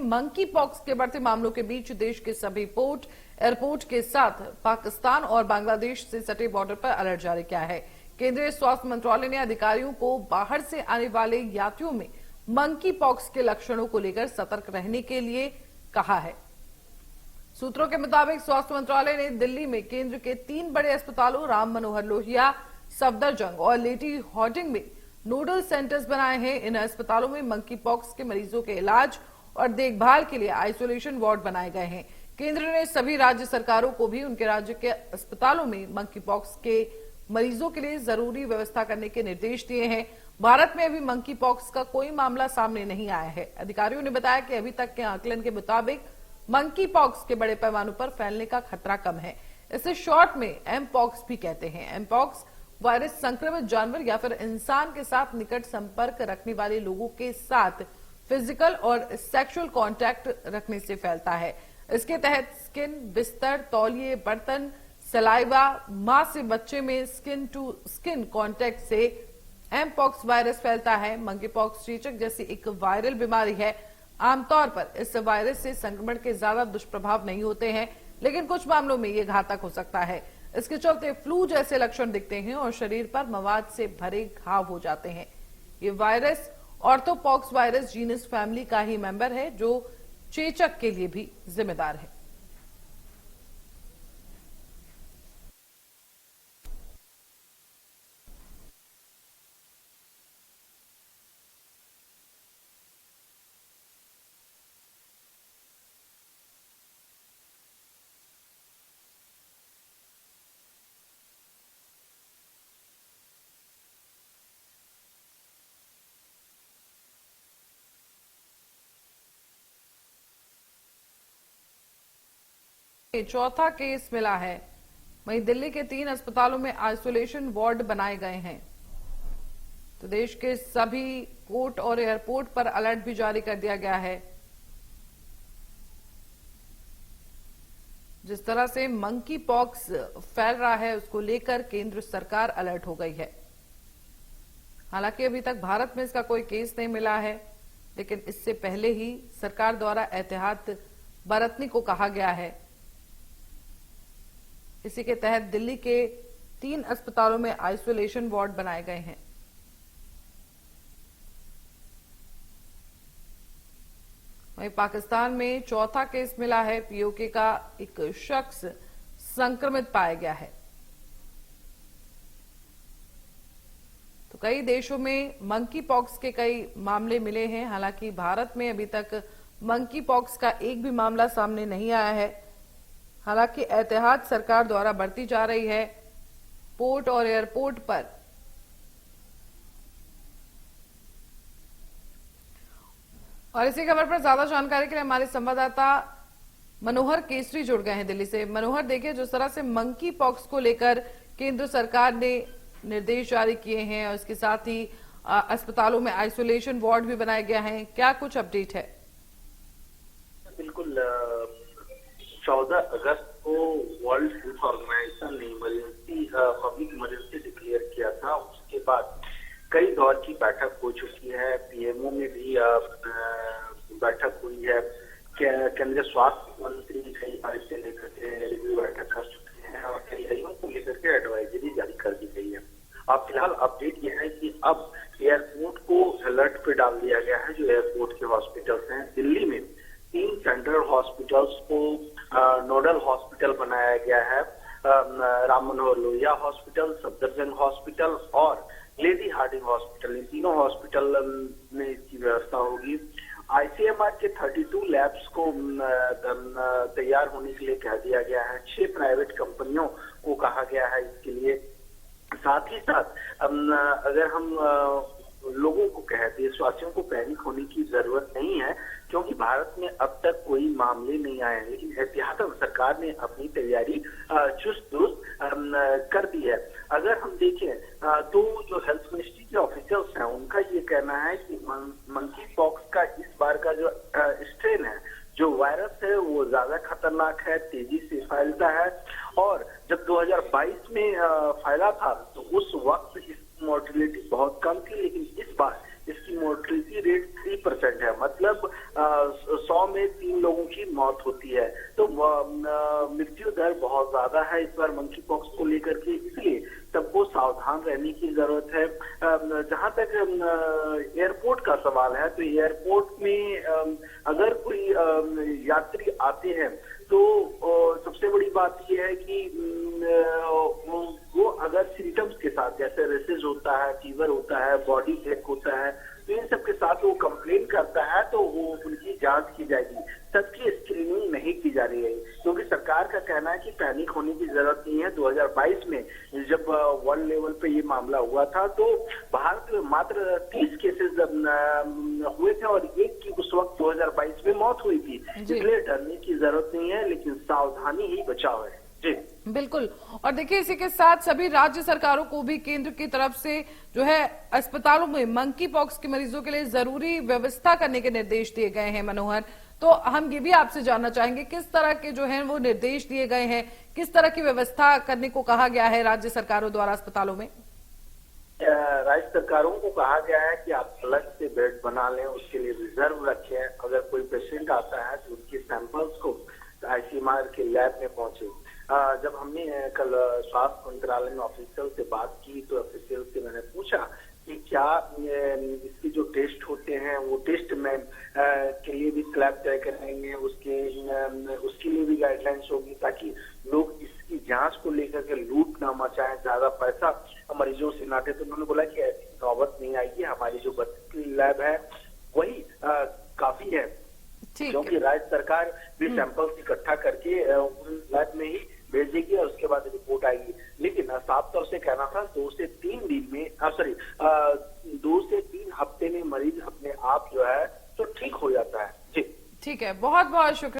Monkey pox के बढ़ते मामलों के बीच देश के सभी पोर्ट एयरपोर्ट के साथ पाकिस्तान और बांग्लादेश से सटे बॉर्डर पर अलर्ट जारी किया है। केंद्रीय स्वास्थ्य मंत्रालय ने अधिकारियों को बाहर से आने वाले यात्रियों में मंकी पॉक्स के लक्षणों को लेकर सतर्क रहने के लिए कहा है। सूत्रों के मुताबिक स्वास्थ्य मंत्रालय ने दिल्ली में केंद्र के 3 बड़े अस्पतालों राम मनोहर लोहिया, सफदरजंग और लेडी हार्डिंग में नोडल सेंटर्स बनाए हैं। इन अस्पतालों में मंकी पॉक्स के मरीजों के इलाज और देखभाल के लिए आइसोलेशन वार्ड बनाए गए हैं। केंद्र ने सभी राज्य सरकारों को भी उनके राज्य के अस्पतालों में मंकी पॉक्स के मरीजों के लिए जरूरी व्यवस्था करने के निर्देश दिए हैं। भारत में अभी मंकी पॉक्स का कोई मामला सामने नहीं आया है। अधिकारियों ने बताया कि अभी तक के आकलन के मुताबिक मंकी पॉक्स के बड़े पैमाने पर फैलने का खतरा कम है। इसे शॉर्ट में एम पॉक्स भी कहते हैं। एम पॉक्स वायरस संक्रमित जानवर या फिर इंसान के साथ निकट संपर्क रखने वाले लोगों के साथ फिजिकल और सेक्सुअल कांटेक्ट रखने से फैलता है। इसके तहत स्किन, बिस्तर, तौलिए, बर्तन, सलाइवा, मां से बच्चे में स्किन टू स्किन कांटेक्ट से एम पॉक्स वायरस फैलता है। मंकी पॉक्स चेचक जैसी एक वायरल बीमारी है। आमतौर पर इस वायरस से संक्रमण के ज्यादा दुष्प्रभाव नहीं होते हैं, लेकिन कुछ मामलों में ये घातक हो सकता है। इसके चलते फ्लू जैसे लक्षण दिखते हैं और शरीर पर मवाद से भरे घाव हो जाते हैं। ये virus orthopox virus genus family का ही मेंबर है, जो चेचक के लिए भी जिम्मेदार है। चौथा केस मिला है। वहीं दिल्ली के 3 अस्पतालों में आइसोलेशन वार्ड बनाए गए हैं। तो देश के सभी पोर्ट और एयरपोर्ट पर अलर्ट भी जारी कर दिया गया है। जिस तरह से मंकी पॉक्स फैल रहा है उसको लेकर केंद्र सरकार अलर्ट हो गई है। हालांकि अभी तक भारत में इसका कोई केस नहीं मिला है, लेकिन इससे पहले ही सरकार द्वारा एहतियात बरतने को कहा गया है। इसी के तहत दिल्ली के 3 अस्पतालों में आइसोलेशन वार्ड बनाए गए हैं। वहीं पाकिस्तान में चौथा केस मिला है। पीओके का एक शख्स संक्रमित पाया गया है। तो कई देशों में मंकी पॉक्स के कई मामले मिले हैं। हालांकि भारत में अभी तक मंकी पॉक्स का एक भी मामला सामने नहीं आया है। हालांकि एहतियात सरकार द्वारा बरती जा रही है पोर्ट और एयरपोर्ट पर। और इसी खबर पर ज्यादा जानकारी के लिए हमारे संवाददाता मनोहर केसरी जुड़ गए हैं दिल्ली से। मनोहर, देखिए जिस तरह से मंकी पॉक्स को लेकर केंद्र सरकार ने निर्देश जारी किए हैं और इसके साथ ही अस्पतालों में आइसोलेशन वार्ड भी बनाए गए हैं, क्या कुछ अपडेट है? बिल्कुल, 14 अगस्त को वर्ल्ड हेल्थ ऑर्गेनाइजेशन ने इमरजेंसी पब्लिक इमरजेंसी डिक्लेयर किया था। उसके बाद कई दौर की बैठक हो चुकी है। पीएमओ में भी बैठक हुई है। केंद्रीय स्वास्थ्य मंत्री कई बार से लेकर के रिव्यू बैठक कर चुके हैं और तैयारियों को लेकर के एडवाइजरी जारी कर दी गई है। अब फिलहाल अपडेट यह है कि अब एयरपोर्ट को अलर्ट पे डाल दिया गया है। जो एयरपोर्ट के हॉस्पिटल्स हैं, दिल्ली में 3 सेंट्रल हॉस्पिटल्स को नोडल हॉस्पिटल बनाया गया है। राम मनोहर लोहिया हॉस्पिटल, सफदरजंग हॉस्पिटल और लेडी हार्डिंग हॉस्पिटल, इन तीनों हॉस्पिटल में इसकी व्यवस्था होगी। आईसीएमआर के 32 लैब्स को तैयार होने के लिए कह दिया गया है। 6 प्राइवेट कंपनियों को कहा गया है इसके लिए। साथ ही साथ अगर हम लोगों को कहें, देशवासियों को पैनिक होने की जरूरत नहीं है, क्योंकि भारत में अब तक कोई मामले नहीं आए हैं। लेकिन एहतियातन सरकार ने अपनी तैयारी चुस्त दुरुस्त कर दी है। अगर हम देखें तो जो हेल्थ मिनिस्ट्री के ऑफिसर्स हैं उनका ये कहना है कि मंकी पॉक्स का इस बार का जो स्ट्रेन है, जो वायरस है, वो ज्यादा खतरनाक है, तेजी से फैलता है। और जब 2022 में फैला था तो उस वक्त इस मोर्टेलिटी बहुत कम थी, लेकिन इस बार इसकी की मोर्टेलिटी रेट 3% है, मतलब 100 में 3 लोगों की मौत होती है। तो मृत्यु दर बहुत ज्यादा है इस बार मंकी पॉक्स को लेकर के, इसलिए सबको सावधान रहने की जरूरत है। जहां तक एयरपोर्ट का सवाल है, तो एयरपोर्ट में अगर कोई यात्री आते हैं तो सबसे बड़ी बात यह है कि वो अगर सिम्टम्स के साथ, जैसे रेसेस होता है, फीवर होता है, बॉडी एक होता है, तो इन सब के साथ वो कंप्लेन करता है तो वो उनकी जांच की जाएगी। सबकी स्क्रीनिंग नहीं की जा रही है, क्योंकि सरकार का कहना है कि पैनिक होने की जरूरत नहीं है। 2022 में जब वर्ल्ड लेवल पे ये मामला हुआ था तो भारत में मात्र 30 केसेस हुए थे और एक की उस वक्त 2022 में मौत हुई थी। इसलिए डरने की जरूरत नहीं है, लेकिन सावधानी ही बचाव है। जी बिल्कुल। और देखिए, इसी के साथ सभी राज्य सरकारों को भी केंद्र की तरफ से जो है अस्पतालों में मंकी पॉक्स के मरीजों के लिए जरूरी व्यवस्था करने के निर्देश दिए गए हैं। मनोहर, तो हम ये भी आपसे जानना चाहेंगे किस तरह के जो है वो निर्देश दिए गए हैं, किस तरह की व्यवस्था करने को कहा गया है राज्य सरकारों द्वारा अस्पतालों में? राज्य सरकारों को कहा गया है कि आप अलग से बेड बना लें, उसके लिए रिजर्व रखें। अगर कोई पेशेंट आता है तो उनके सैंपल्स को आईसीएमआर के लैब में पहुंचे। जब हमने कल स्वास्थ्य मंत्रालय में ऑफिशियल से बात की तो ऑफिशियल से मैंने पूछा कि क्या इसके जो टेस्ट होते हैं वो टेस्ट में के लिए भी स्लैब तय करेंगे, उसके लिए भी गाइडलाइंस होगी, ताकि लोग इसकी जांच को लेकर के लूट ना मचाएं, ज्यादा पैसा मरीजों से नाटे। तो उन्होंने बोला कि ऐसी नौबत नहीं आएगी, हमारी जो 32 लैब है वही काफी है, क्योंकि राज्य सरकार भी सैंपल्स इकट्ठा करके उन लैब में ही भेजेगी और उसके बाद रिपोर्ट आएगी। लेकिन साफ तौर से कहना था 2 से 3 दिन में 2 से 3 हफ्ते में मरीज अपने आप जो है तो ठीक हो जाता है। जी ठीक है, बहुत बहुत शुक्रिया।